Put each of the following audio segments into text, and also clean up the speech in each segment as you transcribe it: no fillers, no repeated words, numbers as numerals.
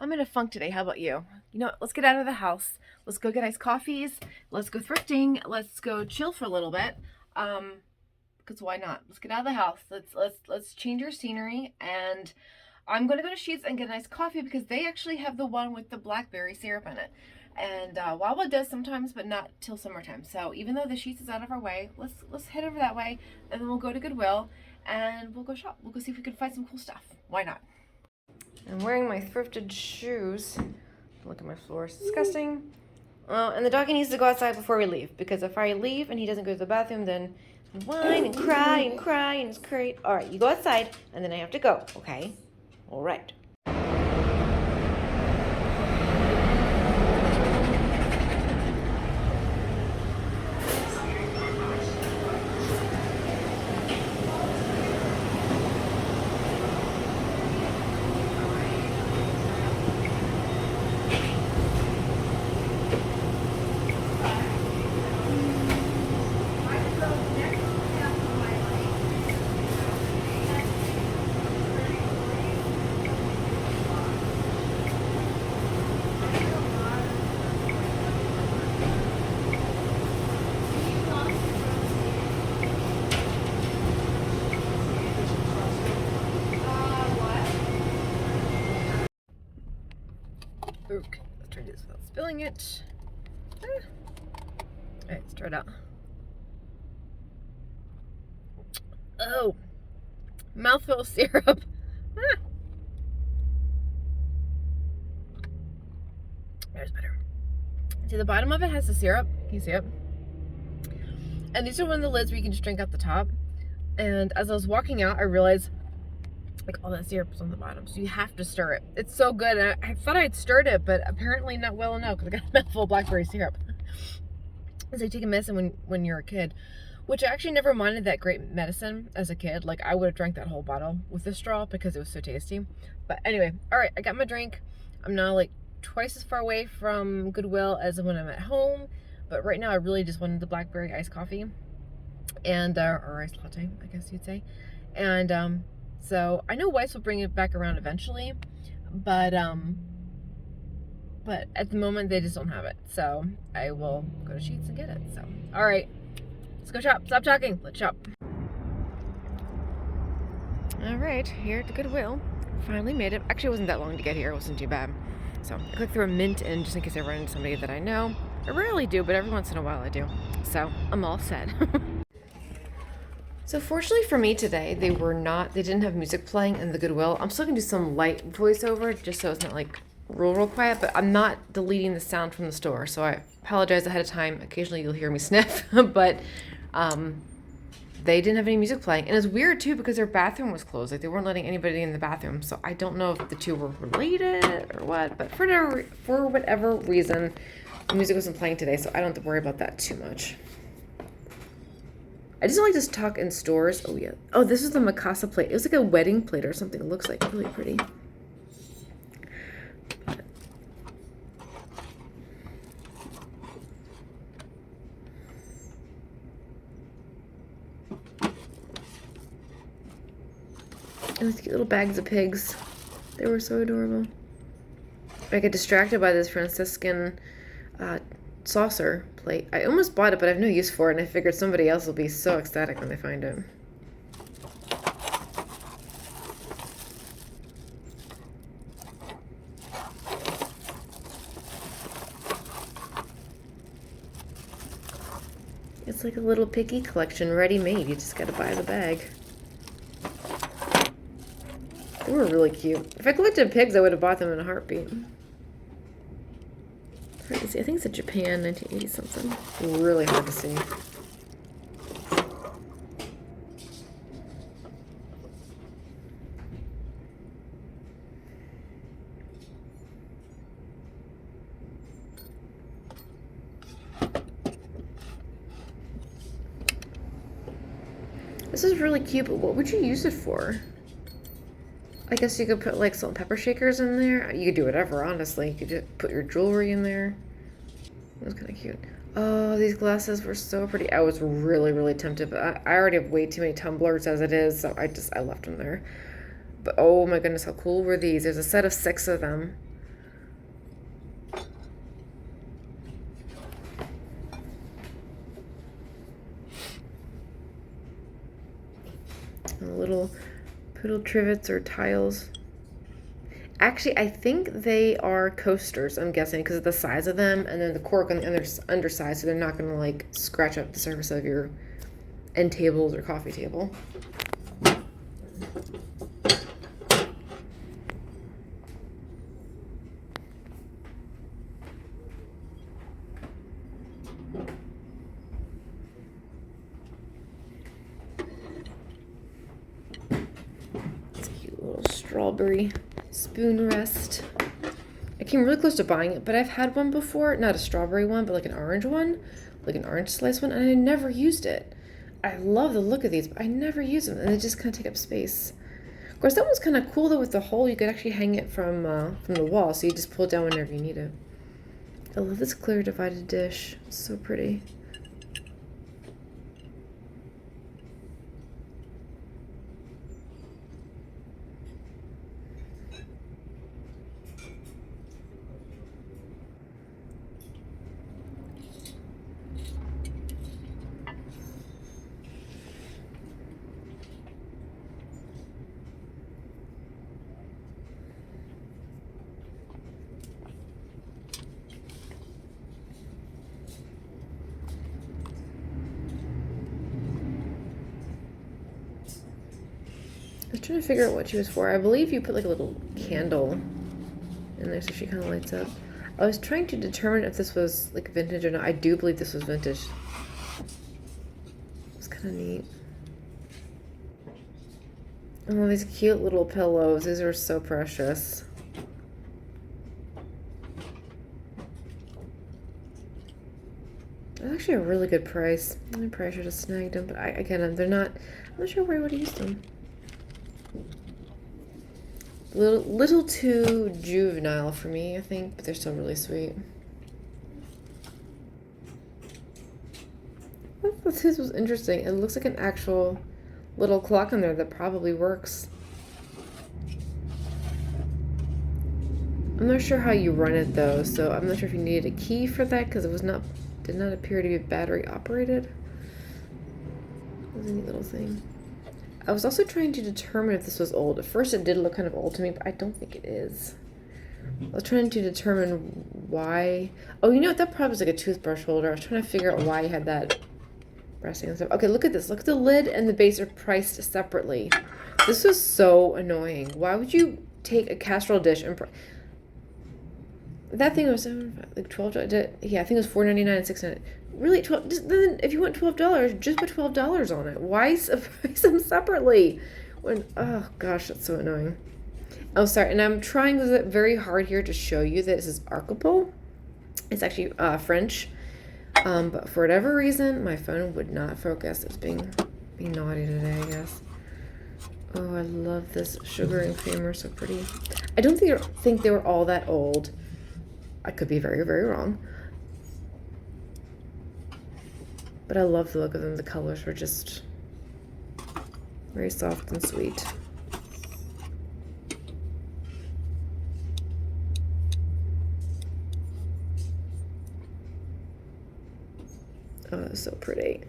I'm in a funk today. How about you? You know what? Let's get out of the house. Let's go get iced coffees. Let's go thrifting. Let's go chill for a little bit. Because why not? Let's get out of the house. Let's change our scenery. And I'm gonna go to Sheets and get a nice coffee because they actually have the one with the blackberry syrup in it. And Wawa does sometimes, but not till summertime. So even though the Sheets is out of our way, let's head over that way, and then we'll go to Goodwill and we'll go shop. We'll go see if we can find some cool stuff. Why not? I'm wearing my thrifted shoes. Look at my floor, it's disgusting. And the doggy needs to go outside before we leave, because if I leave and he doesn't go to the bathroom, then I whine and cry and it's great. All right, you go outside and then I have to go, okay? All right. Okay, let's try to do this without spilling it. Alright, let's try it out. Oh, mouthful of syrup. There's better. See, the bottom of it has the syrup. Can you see it? And these are one of the lids where you can just drink out the top. And as I was walking out, I realized like all that syrup's on the bottom, so you have to stir it. It's so good. I thought I'd stirred it, but apparently not well enough because I got a mouthful of blackberry syrup. It's like taking medicine when you're a kid, which I actually never minded that great medicine as a kid. Like I would have drank that whole bottle with a straw because it was so tasty. But anyway, all right, I got my drink. I'm now like twice as far away from Goodwill as when I'm at home. But right now I really just wanted the blackberry iced coffee and or iced latte, I guess you'd say. And so I know Weiss will bring it back around eventually, but at the moment they just don't have it. So I will go to Sheets and get it. So all right, let's go shop. Stop talking. Let's shop. All right, here at the Goodwill. Finally made it. Actually, it wasn't that long to get here. It wasn't too bad. So I clicked through a mint in just in case I run into somebody that I know. I rarely do, but every once in a while I do. So I'm all set. So fortunately for me today, they didn't have music playing in the Goodwill. I'm still gonna do some light voiceover just so it's not like real quiet, but I'm not deleting the sound from the store. So I apologize ahead of time. Occasionally you'll hear me sniff, but they didn't have any music playing. And it's weird too because their bathroom was closed. Like they weren't letting anybody in the bathroom. So I don't know if the two were related or what, but for whatever reason, the music wasn't playing today, so I don't have to worry about that too much. I just don't like to talk in stores. Oh, yeah. Oh, this is the Mikasa plate. It was like a wedding plate or something. It looks like really pretty. And these cute little bags of pigs. They were so adorable. I get distracted by this Franciscan saucer plate. I almost bought it, but I have no use for it, and I figured somebody else will be so ecstatic when they find it. It's like a little piggy collection, ready-made. You just gotta buy the bag. They were really cute. If I collected pigs, I would have bought them in a heartbeat. Hard to see. I think it's a Japan 1980 something. Really hard to see. This is really cute, but what would you use it for? I guess you could put like salt and pepper shakers in there. You could do whatever, honestly. You could just put your jewelry in there. It was kind of cute. Oh, these glasses were so pretty. I was really, really tempted, but I already have way too many tumblers as it is, so I left them there. But oh my goodness, how cool were these? There's a set of 6 of them. Poodle trivets or tiles. Actually, I think they are coasters, I'm guessing, because of the size of them, and then the cork on the underside, so they're not going to, like, scratch up the surface of your end tables or coffee table. It's a cute little strawberry spoon rest. I came really close to buying it, but I've had one before. Not a strawberry one, but like an orange one. Like an orange slice one, and I never used it. I love the look of these, but I never use them, and they just kind of take up space. Of course, that one's kind of cool, though, with the hole. You could actually hang it from the wall, so you just pull it down whenever you need it. I love this clear divided dish. It's so pretty. I was trying to figure out what she was for. I believe you put like a little candle in there so she kind of lights up. I was trying to determine if this was like vintage or not. I do believe this was vintage. It's kind of neat. Oh, these cute little pillows. These are so precious. That's actually a really good price. I probably should have snagged them, but again, they're not. I'm not sure where I would use them. Little too juvenile for me, I think, but they're still really sweet. I thought this was interesting. It looks like an actual little clock on there that probably works. I'm not sure how you run it though, so I'm not sure if you needed a key for that because it did not appear to be battery operated. It was a neat little thing. I was also trying to determine if this was old. At first it did look kind of old to me, but I don't think it is. I was trying to determine why. Oh, you know what? That probably was like a toothbrush holder. I was trying to figure out why you had that resting and stuff. Okay, look at this. Look at the lid and the base are priced separately. This was so annoying. Why would you take a casserole dish and... That thing was like $12. Yeah, I think it was $4.99 and $6.99. Really, then if you want $12, just put $12 on it. Why price them separately? Oh gosh, that's so annoying. Oh, sorry, and I'm trying very hard here to show you that this is archipel. It's actually French, but for whatever reason, my phone would not focus. It's being naughty today, I guess. Oh, I love this sugar and creamer, so pretty. I don't think they were all that old. I could be very, very wrong. But I love the look of them. The colors were just very soft and sweet. Oh, that's so pretty.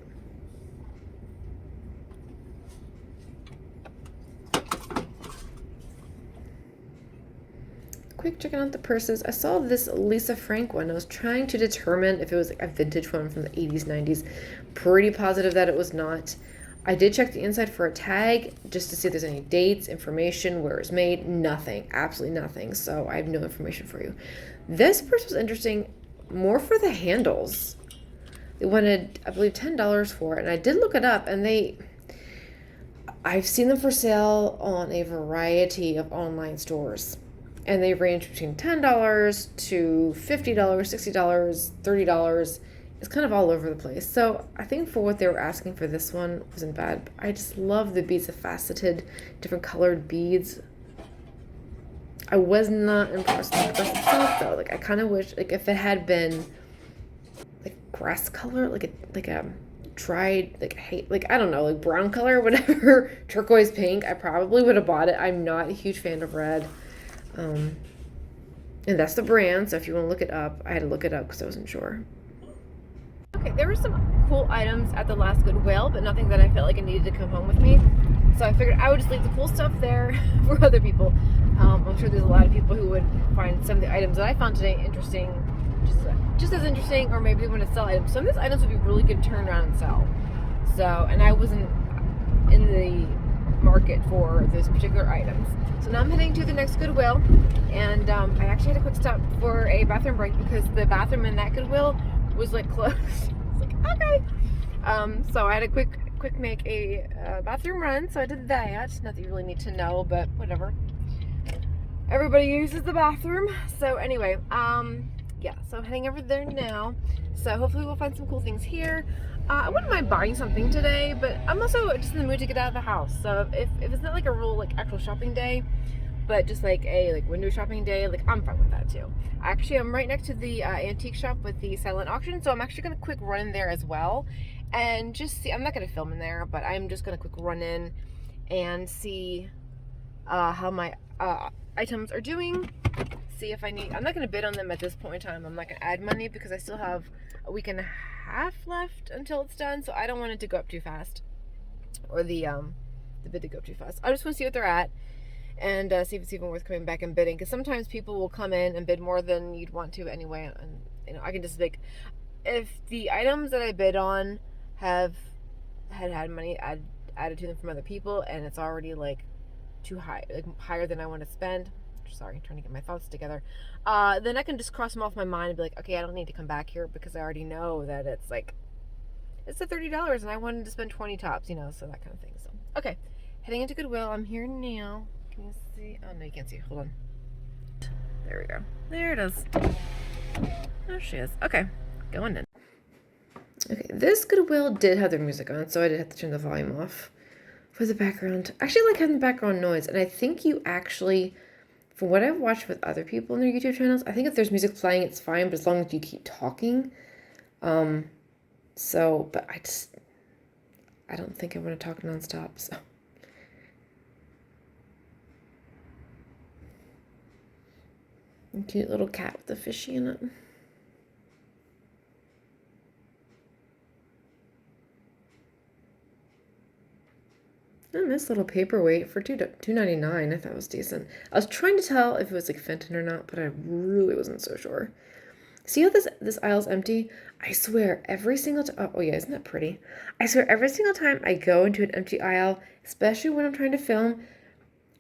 Quick checking out the purses. I saw this Lisa Frank one. I was trying to determine if it was like a vintage one from the 80s, 90s. Pretty positive that it was not. I did check the inside for a tag just to see if there's any dates, information, where it was made. Nothing. Absolutely nothing. So I have no information for you. This purse was interesting more for the handles. They wanted, I believe, $10 for it. And I did look it up and I've seen them for sale on a variety of online stores. And they range between $10 to $50, $60, $30. It's kind of all over the place. So I think for what they were asking for this one wasn't bad. I just love the beads, the faceted, different colored beads. I was not impressed with the purse itself though. Like I kind of wish, like if it had been like grass color, like a tried, like I don't know, like brown color, whatever, turquoise pink, I probably would have bought it. I'm not a huge fan of red. And that's the brand, so if you want to look it up, I had to look it up because I wasn't sure. Okay, there were some cool items at the last Goodwill, but nothing that I felt like I needed to come home with me. So I figured I would just leave the cool stuff there for other people. I'm sure there's a lot of people who would find some of the items that I found today interesting, just as interesting, or maybe they want to sell items. Some of these items would be really good to turn around and sell. So, and I wasn't in the market for those particular items. So now I'm heading to the next Goodwill, and I actually had a quick stop for a bathroom break because the bathroom in that Goodwill was like closed. It's like, okay. So I had a quick make a bathroom run, so I did that. Not that you really need to know, but whatever. Everybody uses the bathroom. So anyway, yeah, so I'm heading over there now. So hopefully we'll find some cool things here. I wouldn't mind buying something today, but I'm also just in the mood to get out of the house. So if it's not like a real like actual shopping day, but just like a like window shopping day, like I'm fine with that too. Actually, I'm right next to the antique shop with the silent auction, so I'm actually gonna quick run in there as well, and just see. I'm not gonna film in there, but I'm just gonna quick run in and see how my items are doing. See if I need. I'm not gonna bid on them at this point in time. I'm not gonna add money because I still have a week and a half left until it's done, so I don't want it to go up too fast, or the bid to go up too fast. I just want to see what they're at and see if it's even worth coming back and bidding, because sometimes people will come in and bid more than you'd want to anyway, and you know, I can just like, if the items that I bid on have had money added to them from other people and it's already like too high, like higher than I want to spend, sorry, I'm trying to get my thoughts together, then I can just cross them off my mind and be like, okay, I don't need to come back here because I already know that it's like, it's the $30 and I wanted to spend 20 tops, you know, so that kind of thing. So okay, heading into Goodwill. I'm here now. Can you see? Oh no, you can't see. Hold on. There we go. There it is. There she is. Okay, going in. Okay, this Goodwill did have their music on, so I did have to turn the volume off for the background. I actually like having the background noise, and I think you actually, from what I've watched with other people in their YouTube channels, I think if there's music playing, it's fine, but as long as you keep talking. So, but I don't think I want to talk nonstop, so. A cute little cat with a fishy in it. A nice little paperweight for $2.99. I thought it was decent. I was trying to tell if it was like Fenton or not, but I really wasn't so sure. See how this aisle's empty? I swear every single time. Oh yeah, isn't that pretty? I swear every single time I go into an empty aisle, especially when I'm trying to film,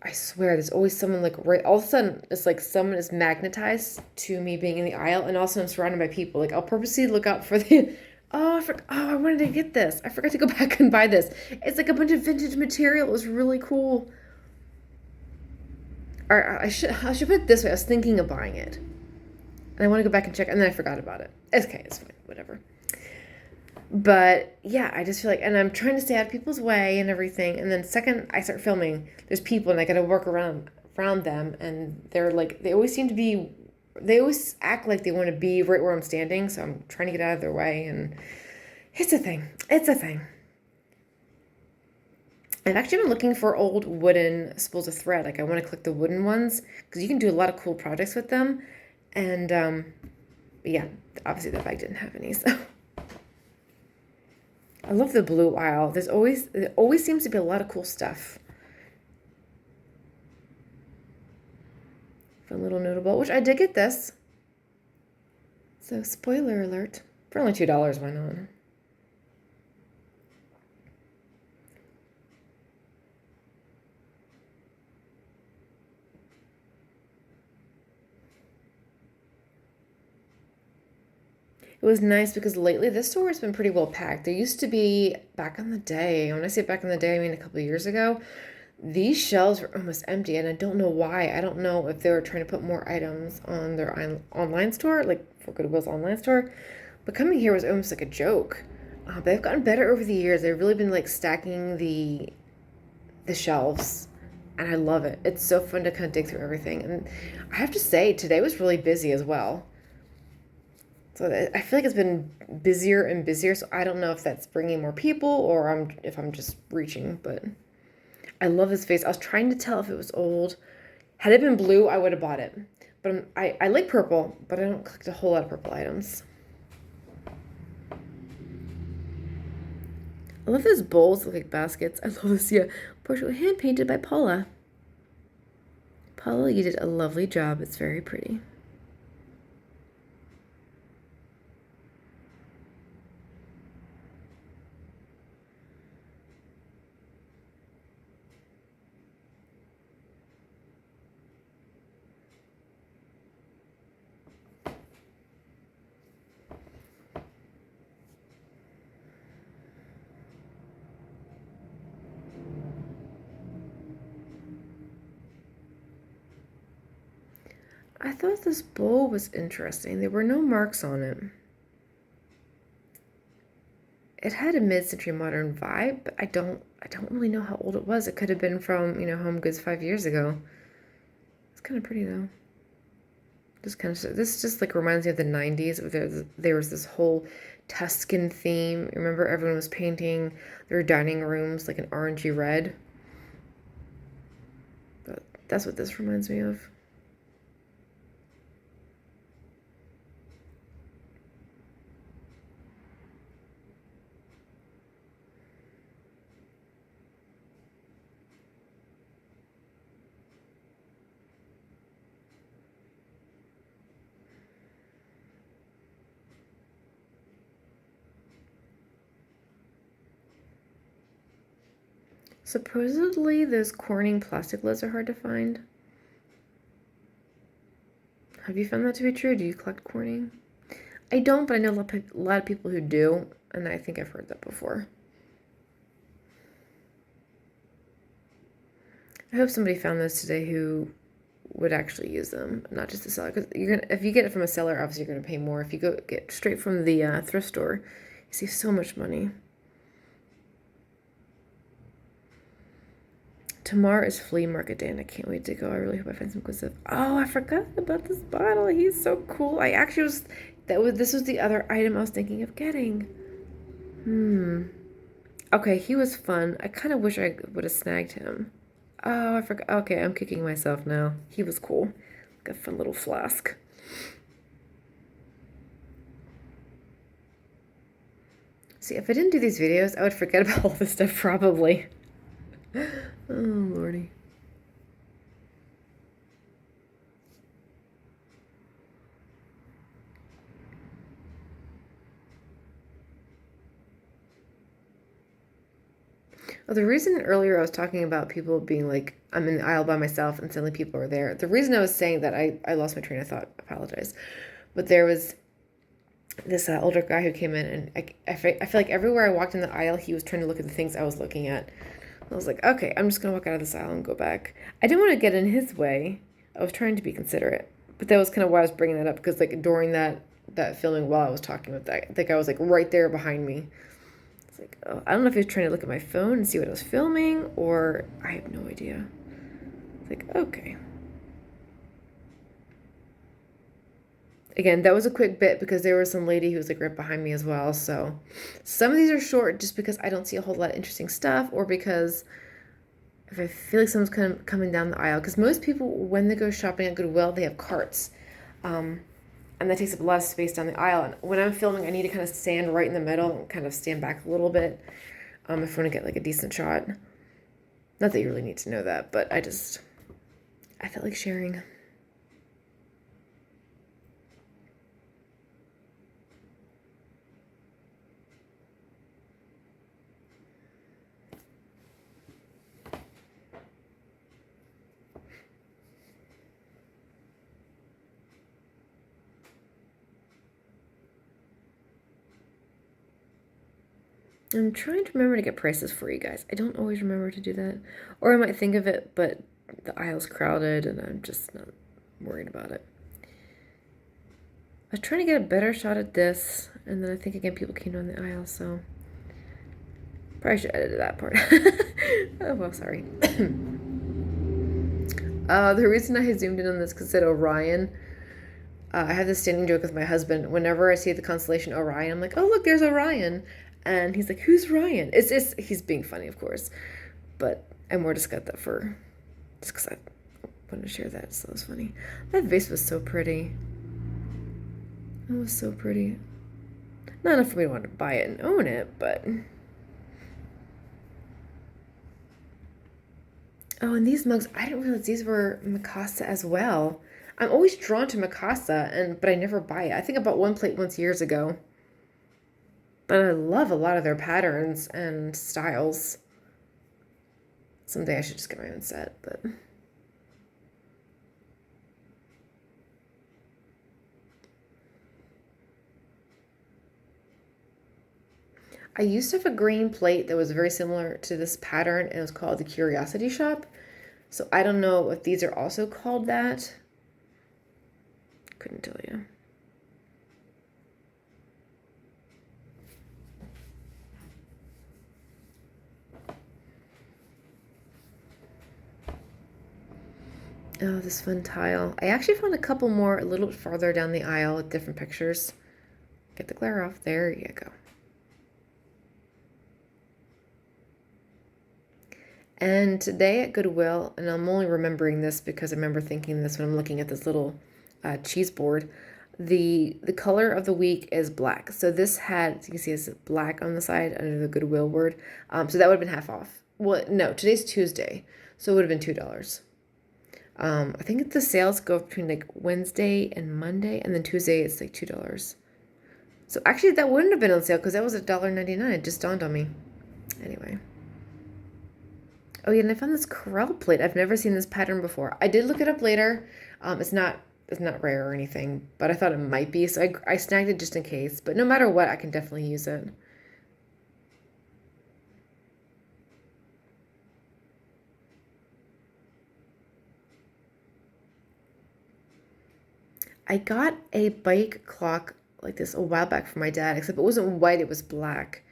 I swear there's always someone like right. All of a sudden, it's like someone is magnetized to me being in the aisle, and also I'm surrounded by people. Like I'll purposely look out for the. Oh, I wanted to get this. I forgot to go back and buy this. It's like a bunch of vintage material. It was really cool. Or I should put it this way. I was thinking of buying it, and I want to go back and check, and then I forgot about it. It's okay. It's fine. Whatever. But yeah, I just feel like, and I'm trying to stay out of people's way and everything. And then second I start filming, there's people and I got to work around them. And they're like, they always act like they want to be right where I'm standing. So I'm trying to get out of their way. And it's a thing. I've actually been looking for old wooden spools of thread. Like I want to collect the wooden ones because you can do a lot of cool projects with them. And yeah, obviously the bag didn't have any, so. I love the blue aisle. There always seems to be a lot of cool stuff. Fun little noodle bowl, which I did get this. So spoiler alert. For only $2, why not? It was nice because lately this store has been pretty well packed. There used to be, back in the day, when I say back in the day, I mean a couple of years ago, these shelves were almost empty, and I don't know why. I don't know if they were trying to put more items on their online store, like for Goodwill's online store, but coming here was almost like a joke. But they've gotten better over the years. They've really been like stacking the shelves, and I love it. It's so fun to kind of dig through everything, and I have to say, today was really busy as well. So I feel like it's been busier and busier, so I don't know if that's bringing more people or if I'm just reaching, but I love this vase. I was trying to tell if it was old. Had it been blue, I would have bought it. But I like purple, but I don't collect a whole lot of purple items. I love those bowls, look like baskets. I love this, yeah. Portrait hand painted by Paula. Paula, you did a lovely job. It's very pretty. I thought this bowl was interesting. There were no marks on it. It had a mid-century modern vibe, but I don't really know how old it was. It could have been from, Home Goods 5 years ago. It's kind of pretty though. This just like reminds me of the 90s. There was this whole Tuscan theme. Remember everyone was painting their dining rooms like an orangey red. But that's what this reminds me of. Supposedly, those Corning plastic lids are hard to find. Have you found that to be true? Do you collect Corning? I don't, but I know a lot of people who do, and I think I've heard that before. I hope somebody found those today who would actually use them, not just the seller. Because if you get it from a seller, obviously you're gonna pay more. If you go get straight from the thrift store, you save so much money. Tomorrow is flea market day, and I can't wait to go. I really hope I find some good stuff. Oh, I forgot about this bottle. He's so cool. I actually this was the other item I was thinking of getting. Okay, he was fun. I kind of wish I would have snagged him. Oh, I forgot. Okay, I'm kicking myself now. He was cool. Like a fun little flask. See, if I didn't do these videos, I would forget about all this stuff probably. Oh, lordy. Oh, the reason earlier I was talking about people being like, I'm in the aisle by myself and suddenly people are there. The reason I was saying that I lost my train of thought, apologize. But there was this older guy who came in, and I feel like everywhere I walked in the aisle, he was trying to look at the things I was looking at. I was like, okay, I'm just going to walk out of this aisle and go back. I didn't want to get in his way. I was trying to be considerate. But that was kind of why I was bringing that up, because like during that filming while I was talking with that guy was like right there behind me. It's like, oh, I don't know if he was trying to look at my phone and see what I was filming, or I have no idea. It's like, okay. Again, that was a quick bit because there was some lady who was like right behind me as well. So some of these are short just because I don't see a whole lot of interesting stuff, or because if I feel like someone's kind of coming down the aisle. Because most people, when they go shopping at Goodwill, they have carts. And that takes up a lot of space down the aisle. And when I'm filming, I need to kind of stand right in the middle and kind of stand back a little bit if I want to get like a decent shot. Not that you really need to know that, but I felt like sharing. I'm trying to remember to get prices for you guys. I don't always remember to do that. Or I might think of it, but the aisle's crowded and I'm just not worried about it. I was trying to get a better shot at this, and then I think again people came down the aisle, so probably should edit that part. Oh, well, sorry. The reason I zoomed in on this because it said Orion. I have this standing joke with my husband. Whenever I see the constellation Orion, I'm like, oh, look, there's Orion. And he's like, who's Ryan? He's being funny, of course. But I more just got that just because I wanted to share that, so it was funny. That vase was so pretty. It was so pretty. Not enough for me to want to buy it and own it, but Oh, and these mugs, I didn't realize these were Mikasa as well. I'm always drawn to Mikasa, but I never buy it. I think I bought one plate once years ago. But I love a lot of their patterns and styles. Someday I should just get my own set, but... I used to have a green plate that was very similar to this pattern, and it was called the Curiosity Shop. So I don't know if these are also called that. Couldn't tell you. Oh, this fun tile. I actually found a couple more a little bit farther down the aisle with different pictures. Get the glare off. There you go. And today at Goodwill, and I'm only remembering this because I remember thinking this when I'm looking at this little cheese board, the color of the week is black. So this had, as you can see, it's black on the side under the Goodwill word. So that would have been half off. Well, no, today's Tuesday, so it would have been $2. I think the sales go between like Wednesday and Monday, and then Tuesday it's like $2. So actually that wouldn't have been on sale because that was $1.99. It just dawned on me. Anyway. Oh yeah, and I found this corral plate. I've never seen this pattern before. I did look it up later. It's not rare or anything, but I thought it might be, so I snagged it just in case. But no matter what, I can definitely use it. I got a bike clock like this a while back for my dad, except it wasn't white, it was black.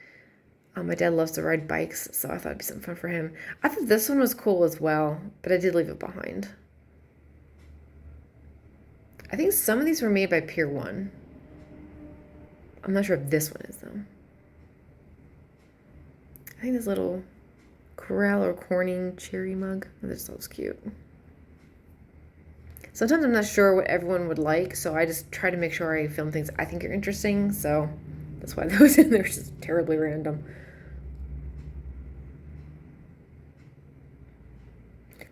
My dad loves to ride bikes, so I thought it'd be something fun for him. I thought this one was cool as well, but I did leave it behind. I think some of these were made by Pier 1. I'm not sure if this one is, though. I think this little Corral or Corning cherry mug. Oh, this looks cute. Sometimes I'm not sure what everyone would like, so I just try to make sure I film things I think are interesting, so that's why those in there are just terribly random.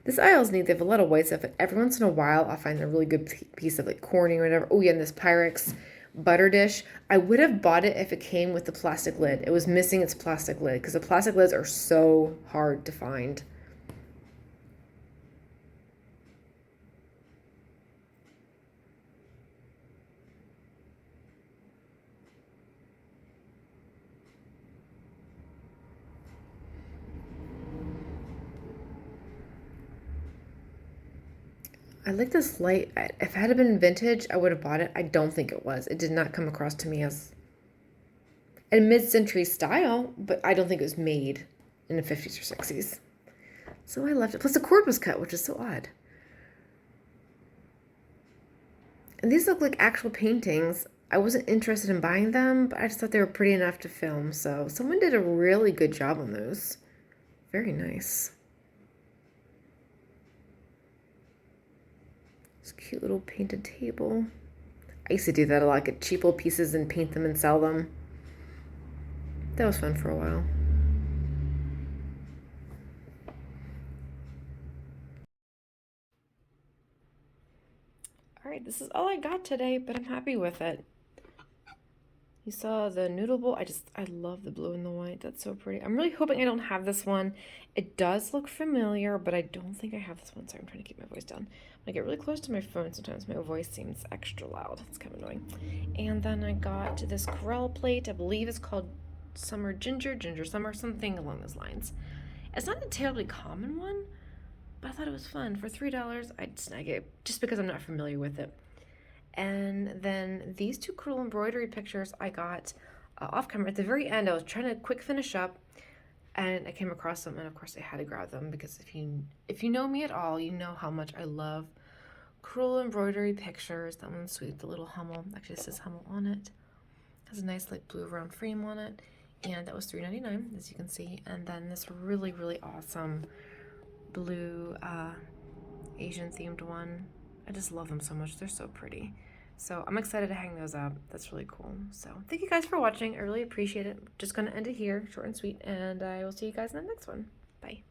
This aisle is neat. They have a lot of white stuff, but every once in a while I'll find a really good piece of like Corning or whatever. Oh yeah, and this Pyrex butter dish. I would have bought it if it came with the plastic lid. It was missing its plastic lid because the plastic lids are so hard to find. I like this light. If it had been vintage, I would have bought it. I don't think it was. It did not come across to me as a mid-century style, but I don't think it was made in the 50s or 60s. So I left it. Plus the cord was cut, which is so odd. And these look like actual paintings. I wasn't interested in buying them, but I just thought they were pretty enough to film. So someone did a really good job on those. Very nice. This cute little painted table. I used to do that a lot. Get cheap old pieces and paint them and sell them. That was fun for a while. All right, this is all I got today, but I'm happy with it. You saw the noodle bowl. I love the blue and the white. That's so pretty. I'm really hoping I don't have this one. It does look familiar, but I don't think I have this one. Sorry, I'm trying to keep my voice down. When I get really close to my phone, sometimes my voice seems extra loud. It's kind of annoying. And then I got this Corral plate. I believe it's called Summer Ginger Summer, something along those lines. It's not a terribly common one, but I thought it was fun. For $3, I'd snag it just because I'm not familiar with it. And then these two cool embroidery pictures I got off camera. At the very end, I was trying to quick finish up, and I came across them, and of course I had to grab them because if you know me at all, you know how much I love cool embroidery pictures. That one's sweet, the little Hummel. Actually, it says Hummel on it. Has a nice like blue round frame on it, and that was $3.99, as you can see. And then this really, really awesome blue Asian themed one. I just love them so much. They're so pretty. So I'm excited to hang those up. That's really cool. So thank you guys for watching. I really appreciate it. Just going to end it here, short and sweet, and I will see you guys in the next one. Bye.